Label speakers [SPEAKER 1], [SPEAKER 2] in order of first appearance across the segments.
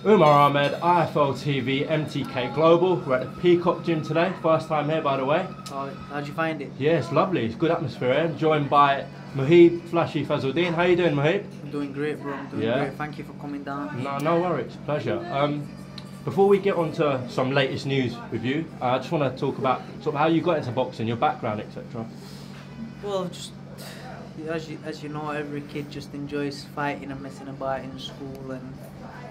[SPEAKER 1] UMAR Ahmed, IFL TV, MTK Global. We're at the Peacock Gym today. First time here, by the way.
[SPEAKER 2] Oh, how'd you find it?
[SPEAKER 1] Yeah, it's lovely. It's good atmosphere here. Joined by Muheeb, Flashy Fazeldin. How you doing, Muheeb?
[SPEAKER 2] I'm doing great, bro. I'm doing great. Thank you for coming down.
[SPEAKER 1] No worries. Pleasure. Before we get on to some latest news with you, I just want to talk about sort of how you got into boxing, your background, etc.
[SPEAKER 2] Well, just as you know, every kid just enjoys fighting and messing about in school. And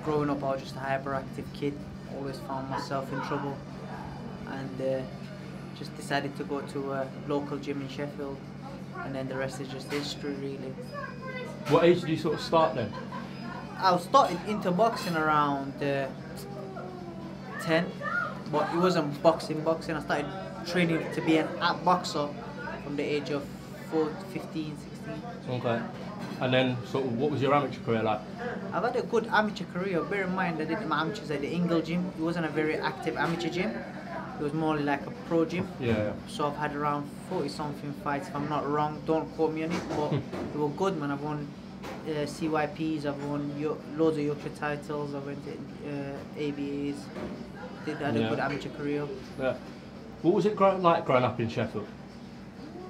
[SPEAKER 2] growing up, I was just a hyperactive kid. Always found myself in trouble, and just decided to go to a local gym in Sheffield. And then the rest is just history, really.
[SPEAKER 1] What age did you sort of start then?
[SPEAKER 2] I started into boxing around 10, but it wasn't boxing. I started training to be an boxer from the age of 15, 16.
[SPEAKER 1] Okay. And then, sort of, what was your amateur career like?
[SPEAKER 2] I've had a good amateur career. Bear in mind, I did my amateurs at the Ingle gym. It wasn't a very active amateur gym. It was more like a pro gym.
[SPEAKER 1] Yeah.
[SPEAKER 2] So I've had around 40-something fights, if I'm not wrong. Don't quote me on it, but they were good, man. I've won CYPs, I've won loads of Yorkshire titles, I went to ABAs. Had a good amateur career.
[SPEAKER 1] Yeah. What was it like growing up in Sheffield?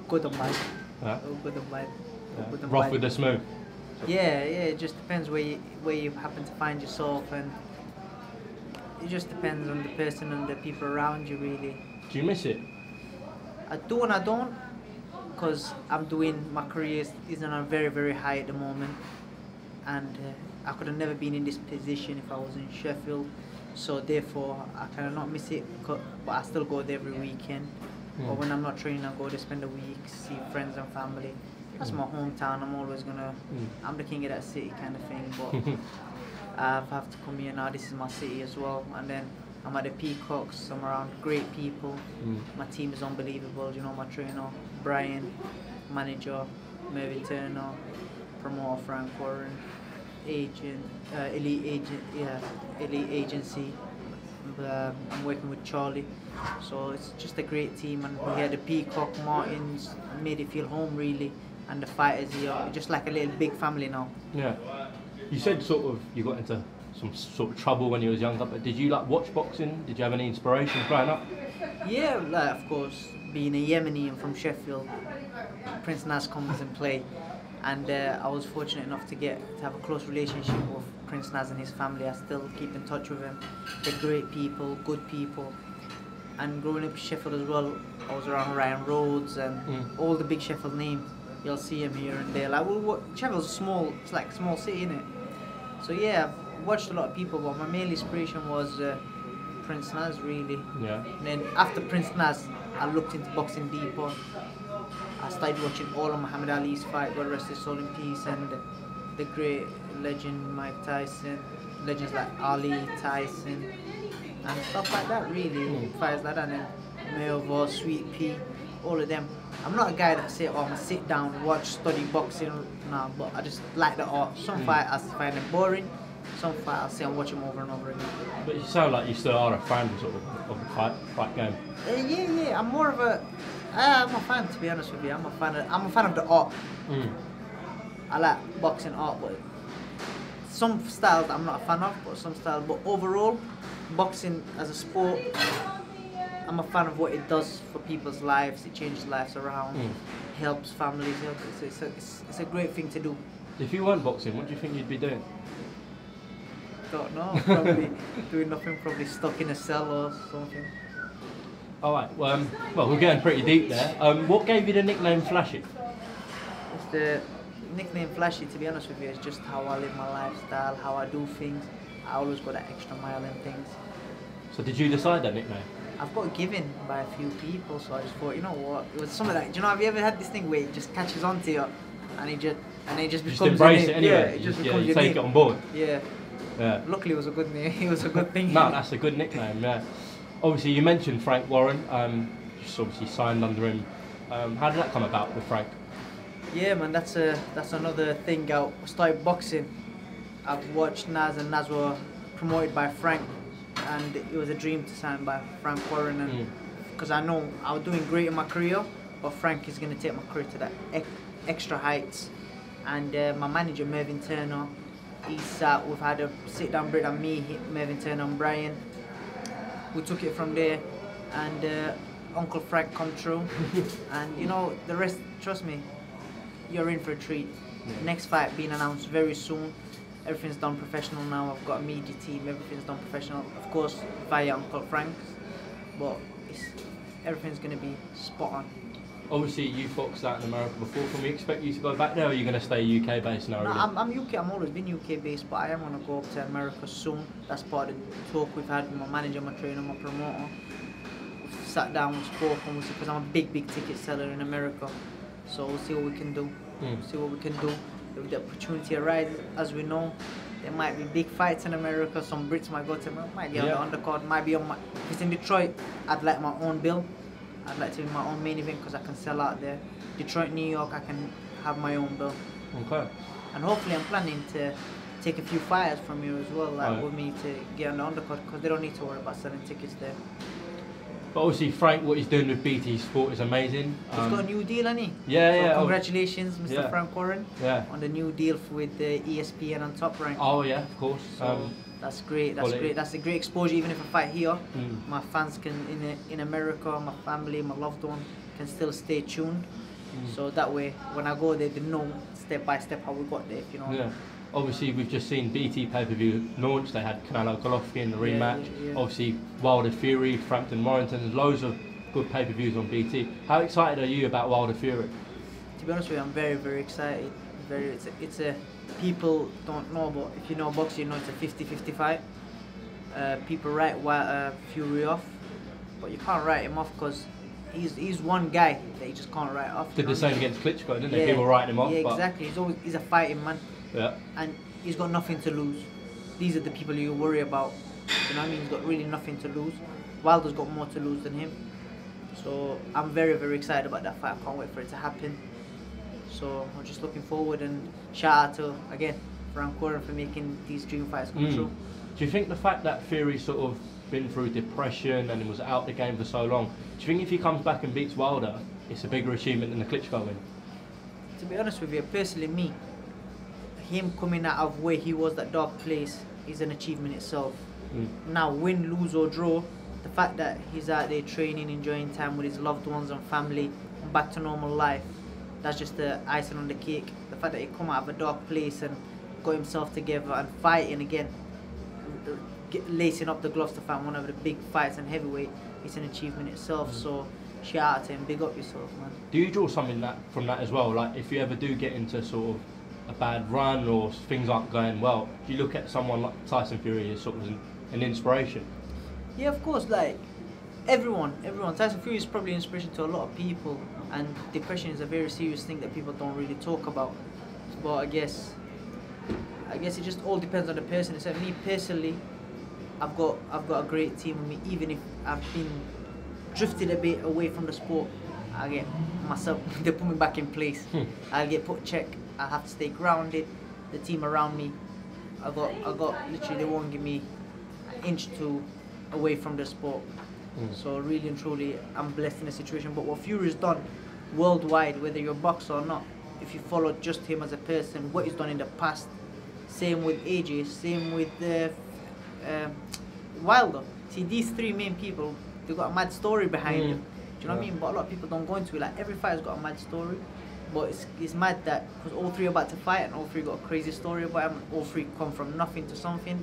[SPEAKER 2] Good and bad.
[SPEAKER 1] Yeah.
[SPEAKER 2] Good and bad.
[SPEAKER 1] Yeah.
[SPEAKER 2] Good and
[SPEAKER 1] Rough
[SPEAKER 2] bad.
[SPEAKER 1] with the smooth?
[SPEAKER 2] Yeah, it just depends where you happen to find yourself, and it just depends on the person and the people around you, really.
[SPEAKER 1] Do you miss it?
[SPEAKER 2] I do and I don't, because I'm doing, my career is on a very, very high at the moment, and I could have never been in this position if I was in Sheffield, so therefore I kind of not miss it, but I still go there every weekend. Or when I'm not training, I go to spend a week, see friends and family. That's my hometown. I'm always gonna, I'm the king of that city kind of thing, but I have to come here now. This is my city as well. And then I'm at the Peacocks. I'm around great people. My team is unbelievable. You know, my trainer Brian, manager Mervyn Turner, promoter Frank Warren, agent, elite agency. I'm working with Charlie, so it's just a great team, and we had the Peacock Martins, made it feel home really, and the fighters here, just like a little big family now.
[SPEAKER 1] Yeah. You said sort of you got into some sort of trouble when you was younger, but did you like watch boxing? Did you have any inspiration growing up?
[SPEAKER 2] Yeah, like, of course, being a Yemeni and from Sheffield, Prince Naz comes in play, and I was fortunate enough to have a close relationship with Prince Naz and his family. I still keep in touch with him. They're great people, good people. And growing up in Sheffield as well, I was around Ryan Rhodes and all the big Sheffield names. You'll see him here and there. Like, Sheffield's it's like a small city, innit? So yeah, I've watched a lot of people, but my main inspiration was Prince Naz, really.
[SPEAKER 1] Yeah.
[SPEAKER 2] And then after Prince Naz, I looked into boxing deeper. I started watching all of Muhammad Ali's fight, God rest his soul in peace, and the great legend Mike Tyson, legends like Ali, Tyson, and stuff like that, really. Fights like that, and then Mayweather, Sweet Pea, all of them. I'm not a guy that say, oh, I'm gonna sit down, watch, study boxing, no, but I just like the art. Some fight I find them boring, some fight I say I watch them over and over again.
[SPEAKER 1] But you sound like you still are a fan sort of the fight game.
[SPEAKER 2] Yeah, I'm more of I'm a fan, to be honest with you. I'm a fan of the art. I like boxing art, but some styles I'm not a fan of, but some styles. But overall, boxing as a sport, I'm a fan of what it does for people's lives. It changes lives around, helps families. It's a great thing to do.
[SPEAKER 1] If you weren't boxing, what do you think you'd be doing?
[SPEAKER 2] Don't know. Probably doing nothing. Probably stuck in a cell or something.
[SPEAKER 1] All right. Well, we're getting pretty deep there. What gave you the nickname Flashy?
[SPEAKER 2] It's the nickname Flashy, to be honest with you, is just how I live my lifestyle, how I do things. I always go that extra mile in things. So
[SPEAKER 1] did you decide that nickname?
[SPEAKER 2] I've got given by a few people, so I just thought, you know what, it was some of that. Do you know, have you ever had this thing where it just catches on to you and it just becomes
[SPEAKER 1] embrace it anyway.
[SPEAKER 2] Yeah, it just becomes
[SPEAKER 1] you
[SPEAKER 2] your
[SPEAKER 1] take
[SPEAKER 2] name.
[SPEAKER 1] it on board.
[SPEAKER 2] Yeah. Luckily, it was a good name. It was a good thing.
[SPEAKER 1] No, that's a good nickname. Yeah. Obviously, you mentioned Frank Warren. Just obviously signed under him. How did that come about with Frank?
[SPEAKER 2] Yeah, man, that's another thing. I started boxing. I've watched Naz, and Naz were promoted by Frank, and it was a dream to sign by Frank Warren. And because I know I was doing great in my career, but Frank is going to take my career to that extra heights. And my manager Mervyn Turner We've had a sit down breakdown, me, Mervyn Turner and Brian. We took it from there, and Uncle Frank come through, and you know the rest. Trust me, you're in for a treat. Next fight being announced very soon. Everything's done professional now. I've got a media team. Everything's done professional, of course, via Uncle Frank's, but everything's gonna be spot on.
[SPEAKER 1] Obviously, you've boxed out in America before. Can we expect you to go back there, or are you going to stay UK based now?
[SPEAKER 2] No,
[SPEAKER 1] Really?
[SPEAKER 2] I'm UK. I'm always been UK based, but I am gonna go up to America soon. That's part of the talk we've had with my manager, my trainer, my promoter. We've sat down, we've spoken, because I'm a big ticket seller in America. So we'll see what we can do. We'll see what we can do. If the opportunity arises, as we know, there might be big fights in America. Some Brits might go to America, might be on the undercard, might be on my. If it's in Detroit, I'd like my own bill. I'd like to be my own main event because I can sell out there. Detroit, New York, I can have my own bill.
[SPEAKER 1] Okay.
[SPEAKER 2] And hopefully I'm planning to take a few fighters from you as well, like with me to get on the undercard, because they don't need to worry about selling tickets there.
[SPEAKER 1] But obviously, Frank, what he's doing with BT Sport is amazing.
[SPEAKER 2] He's got a new deal, hasn't he?
[SPEAKER 1] Yeah,
[SPEAKER 2] so congratulations, Mr. Frank Warren, on the new deal with the ESPN on Top Rank.
[SPEAKER 1] Oh yeah, of course.
[SPEAKER 2] So that's great. That's great. That's a great exposure. Even if I fight here, my fans can in America, my family, my loved one can still stay tuned. So that way, when I go there, they know step by step how we got there. You know.
[SPEAKER 1] Yeah. Obviously, we've just seen BT pay-per-view launch. They had Canelo Golovkin, the rematch. Obviously, Wilder Fury, Frampton Warrington. There's loads of good pay-per-views on BT. How excited are you about Wilder Fury?
[SPEAKER 2] To be honest with you, I'm very, very excited. It's a people don't know, but if you know boxing, you know it's a 50-50 fight. People write Fury off, but you can't write him off because he's one guy that you just can't write off.
[SPEAKER 1] Did the same against Klitschko, didn't they? People writing him off.
[SPEAKER 2] Yeah, exactly. He's a fighting man.
[SPEAKER 1] Yeah.
[SPEAKER 2] And he's got nothing to lose. These are the people you worry about. You know what I mean? He's got really nothing to lose. Wilder's got more to lose than him. So I'm very, very excited about that fight. I can't wait for it to happen. So I'm just looking forward, and shout out to, again, Frank Warren for making these dream fights come true.
[SPEAKER 1] Do you think the fact that Fury sort of been through depression and was out the game for so long, do you think if he comes back and beats Wilder, it's a bigger achievement than the Klitschko win?
[SPEAKER 2] To be honest with you, personally me, him coming out of where he was, that dark place, is an achievement itself. Now, win, lose or draw, the fact that he's out there training, enjoying time with his loved ones and family, and back to normal life, that's just the icing on the cake. The fact that he come out of a dark place and got himself together and fighting again, lacing up the gloves to fight one of the big fights and heavyweight, it's an achievement itself. So shout out to him, big up yourself, man.
[SPEAKER 1] Do you draw something from that as well? Like if you ever do get into sort of a bad run or things aren't going well, do you look at someone like Tyson Fury as sort of an inspiration?
[SPEAKER 2] Yeah, of course. Like everyone. Tyson Fury is probably an inspiration to a lot of people, and depression is a very serious thing that people don't really talk about. But I guess it just all depends on the person. Except me personally, I've got a great team with me. Even if I've been drifted a bit away from the sport, I get myself. They put me back in place. I'll get put check. I have to stay grounded. The team around me, I got literally, they won't give me an inch away from the sport. So really and truly, I'm blessed in the situation. But what Fury's done worldwide, whether you're a boxer or not, if you follow just him as a person, what he's done in the past, same with AJ, same with Wilder. See, these three main people, they've got a mad story behind them. Do you know what I mean? But a lot of people don't go into it. Like every fighter's got a mad story. But it's mad that because all three are about to fight and all three got a crazy story about them, all three come from nothing to something.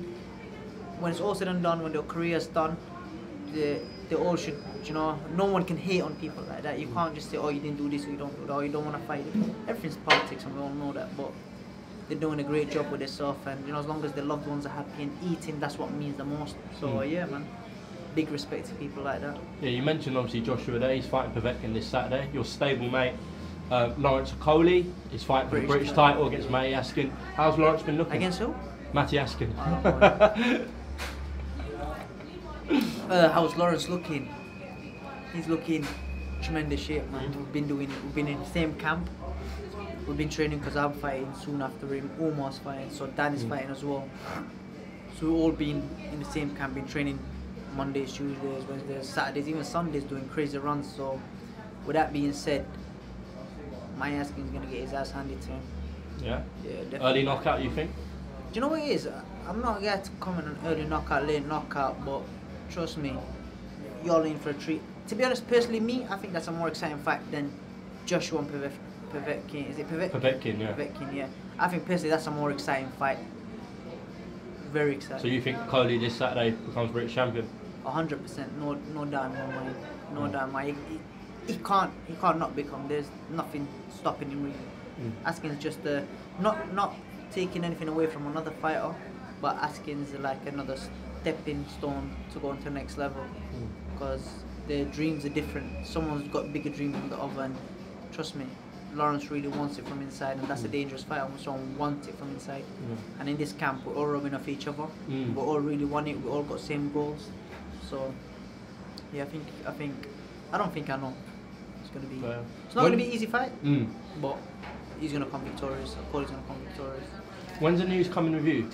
[SPEAKER 2] When it's all said and done, when their career's done, they all should, you know, no one can hate on people like that. You can't just say, oh, you didn't do this, or you don't do that, or you don't want to fight. Everything's politics and we all know that, but they're doing a great job with themselves, and you know, as long as their loved ones are happy and eating, that's what means the most. So yeah, man, big respect to people like that.
[SPEAKER 1] Yeah, you mentioned obviously Joshua there, he's fighting Povetkin this Saturday. Your stable mate, Lawrence Okoli, is fighting for the British title against Matty Askin. How's Lawrence been looking?
[SPEAKER 2] Against who?
[SPEAKER 1] Matty Askin.
[SPEAKER 2] How's Lawrence looking? He's looking tremendous shape, man. We've been in the same camp. We've been training because I'm fighting soon after him. UMAR's fighting, so Dan is fighting as well. So we've all been in the same camp, been training Mondays, Tuesdays, Wednesdays, Saturdays, even Sundays, doing crazy runs. So with that being said, my Askin's gonna get his ass handed to him.
[SPEAKER 1] Yeah?
[SPEAKER 2] Yeah, definitely.
[SPEAKER 1] Early knockout, you think?
[SPEAKER 2] you know what it is? I'm not a guy to comment on early knockout, late knockout, but trust me, you're in for a treat. To be honest, personally, I think that's a more exciting fight than Joshua and Povetkin. Is it Povetkin?
[SPEAKER 1] Povetkin, yeah.
[SPEAKER 2] Povetkin, yeah. I think personally that's a more exciting fight. Very exciting.
[SPEAKER 1] So you think Coley this Saturday becomes British champion?
[SPEAKER 2] 100%, no doubt in my mind. No doubt in my mind. He can't not become. There's nothing stopping him really. Askins just not taking anything away from another fighter, but Askins like another stepping stone to go into the next level. Because their dreams are different. Someone's got bigger dreams than the other, and trust me, Lawrence really wants it from inside, and that's a dangerous fight when someone wants it from inside. And in this camp, we're all rubbing off each other. We all really want it. We all got same goals. So yeah, I don't think I know. It's gonna be. It's not gonna be an easy fight, but he's gonna come victorious. Of course, he's gonna come victorious.
[SPEAKER 1] When's the news coming with you?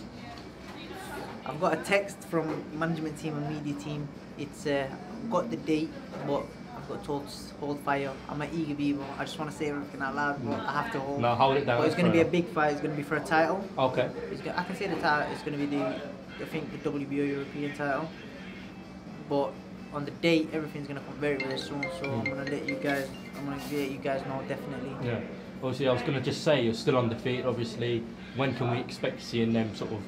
[SPEAKER 2] I've got a text from management team and media team. It's got the date, but I've got told to hold fire. I'm an eager beaver. I just want to say everything out loud, but I have to hold.
[SPEAKER 1] No, hold it down.
[SPEAKER 2] But it's going to be a big fight. It's going to be for a title.
[SPEAKER 1] Okay.
[SPEAKER 2] I can say the title. It's going to be I think the WBO European title. But on the date, everything's going to come very, very soon. So I'm going to let you guys know definitely.
[SPEAKER 1] Yeah. Obviously, I was going to just say you're still undefeated. Obviously, when can we expect seeing them sort of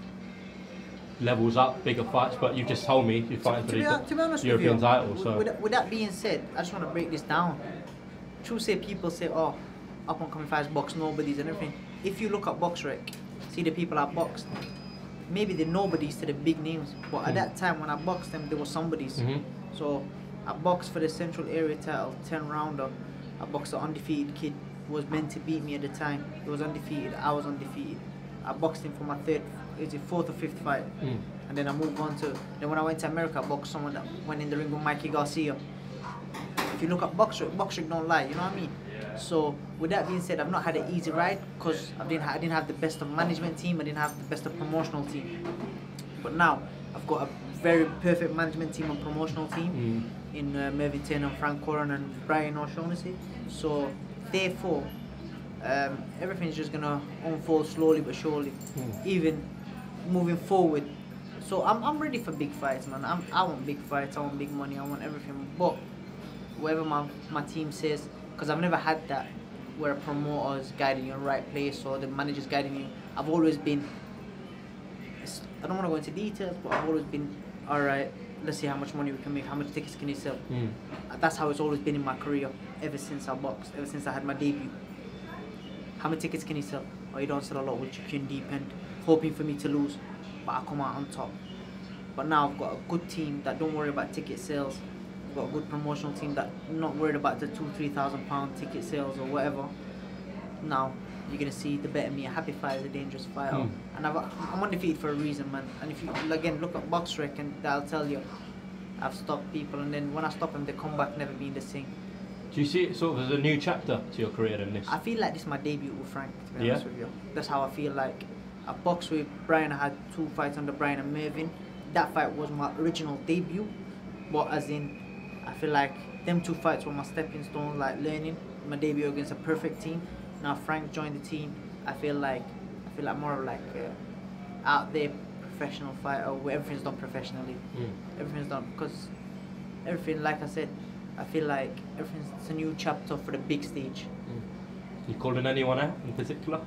[SPEAKER 1] levels up, bigger fights? But you've just told me you're fighting for the European title. So
[SPEAKER 2] with that being said, I just want to break this down. People say, oh, up and coming fights, box nobodies and everything. If you look at BoxRec, see the people I boxed, maybe they're nobodies to the big names, but at that time when I boxed them, they were somebodies. So I boxed for the Central Area title, 10 rounder. I boxed an undefeated kid who was meant to beat me at the time. He was undefeated, I was undefeated. I boxed him for my fourth or fifth fight, and then I moved on to. Then when I went to America, I boxed someone that went in the ring with Mikey Garcia. If you look at BoxRec don't lie, you know what I mean. So with that being said, I've not had an easy ride because I didn't have the best of management team, I didn't have the best of promotional team. But now I've got a very perfect management team and promotional team in Mervyn Turner and Frank Corran and Brian O'Shaughnessy. So therefore, everything's just gonna unfold slowly but surely, even moving forward. So I'm ready for big fights, man. I want big fights, I want big money, I want everything. But whatever my team says, because I've never had that where a promoter is guiding you in the right place or the manager's guiding you. I've always been, I don't want to go into details, but I've always been, alright, let's see how much money we can make, how much tickets can you sell. That's how it's always been in my career, ever since I boxed, ever since I had my debut. How many tickets can you sell? Oh, you don't sell a lot, which you can deep end, hoping for me to lose, but I come out on top. But now I've got a good team that don't worry about ticket sales. I've got a good promotional team that not worried about the £2,000-3,000 ticket sales or whatever. Now you're gonna see the better me. A happy fighter is a dangerous fighter, and I'm undefeated for a reason, man. And if you again look at BoxRec, and that'll tell you I've stopped people, and then when I stop them, they come back never being the same.
[SPEAKER 1] Do you see it sort of as a new chapter to your career than this?
[SPEAKER 2] I feel like this is my debut with Frank, to be honest with you. That's how I feel like. I boxed with Brian, I had 2 fights under Brian and Mervyn. That fight was my original debut, but as in, I feel like them 2 fights were my stepping stones, like learning. My debut against a perfect team. Now Frank joined the team. I feel like more of like out there professional fighter where everything's done professionally. Everything's done because everything, like I said, I feel like it's a new chapter for the big stage.
[SPEAKER 1] You calling anyone out in particular?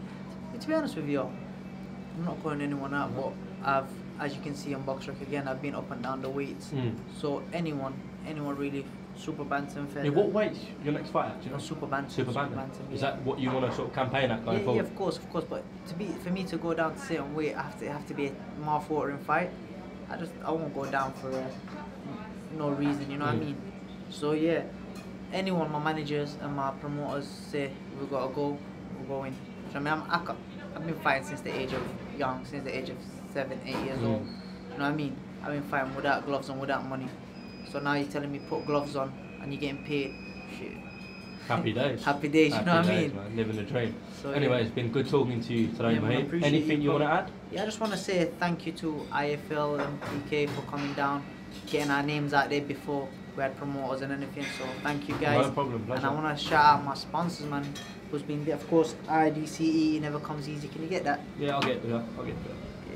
[SPEAKER 2] To be honest with you, I'm not calling anyone out, but as you can see on BoxRec again, I've been up and down the weights. So anyone really, super bantam, feather.
[SPEAKER 1] Yeah, what weight's your next fight at? Do you know?
[SPEAKER 2] Super bantam.
[SPEAKER 1] Super bantam. Is that what you want to sort of campaign at going forward?
[SPEAKER 2] Yeah, of course. But for me to go down to certain weight, I have to be a mouth-watering fight. I won't go down for no reason. You know what I mean? So yeah, anyone, my managers and my promoters say we gotta go, we're going. So, I mean, I've been fighting since the age of 7, 8 years old. You know what I mean? I've been fighting without gloves on, without money. So now you're telling me put gloves on and you're getting paid. Shit.
[SPEAKER 1] Happy days.
[SPEAKER 2] Happy days, you know what I mean?
[SPEAKER 1] Man, living the dream.
[SPEAKER 2] So,
[SPEAKER 1] anyway, it's been good talking to you today, Muheeb. Anything you want to add?
[SPEAKER 2] Yeah, I just want to say thank you to IFL and PK for coming down, getting our names out there before we had promoters and anything. So thank you guys.
[SPEAKER 1] No problem, pleasure.
[SPEAKER 2] And I want to shout out my sponsors, man, who's been there. Of course, IDCE never comes easy. Can you get that?
[SPEAKER 1] Yeah, I'll get that.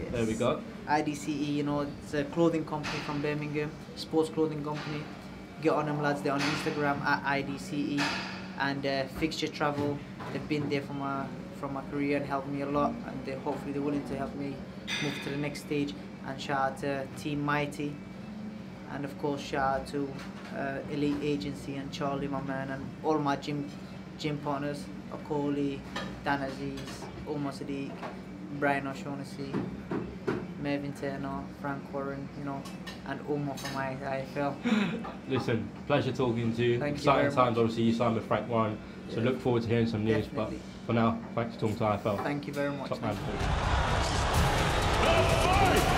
[SPEAKER 2] Yes.
[SPEAKER 1] There we go.
[SPEAKER 2] IDCE, you know, it's a clothing company from Birmingham, sports clothing company. Get on them, lads. They're on Instagram at IDCE, and Fixture Travel. They've been there from my career and helped me a lot, and hopefully they're willing to help me move to the next stage. And shout out to Team Mighty, and of course shout out to Elite Agency and Charlie, my man, and all my gym partners, Akoli, Dan Aziz, Omar Sadiq, Brian O'Shaughnessy, Mervyn Turner, Frank Warren, you know, and Omar from my IFL.
[SPEAKER 1] Listen, pleasure talking to you.
[SPEAKER 2] Thank you
[SPEAKER 1] Exciting
[SPEAKER 2] very
[SPEAKER 1] times,
[SPEAKER 2] much.
[SPEAKER 1] obviously you signed with Frank Warren, so look forward to hearing some news.
[SPEAKER 2] Definitely.
[SPEAKER 1] But for now, thanks for talking to IFL.
[SPEAKER 2] Thank you very much.
[SPEAKER 1] Top man.
[SPEAKER 3] The fight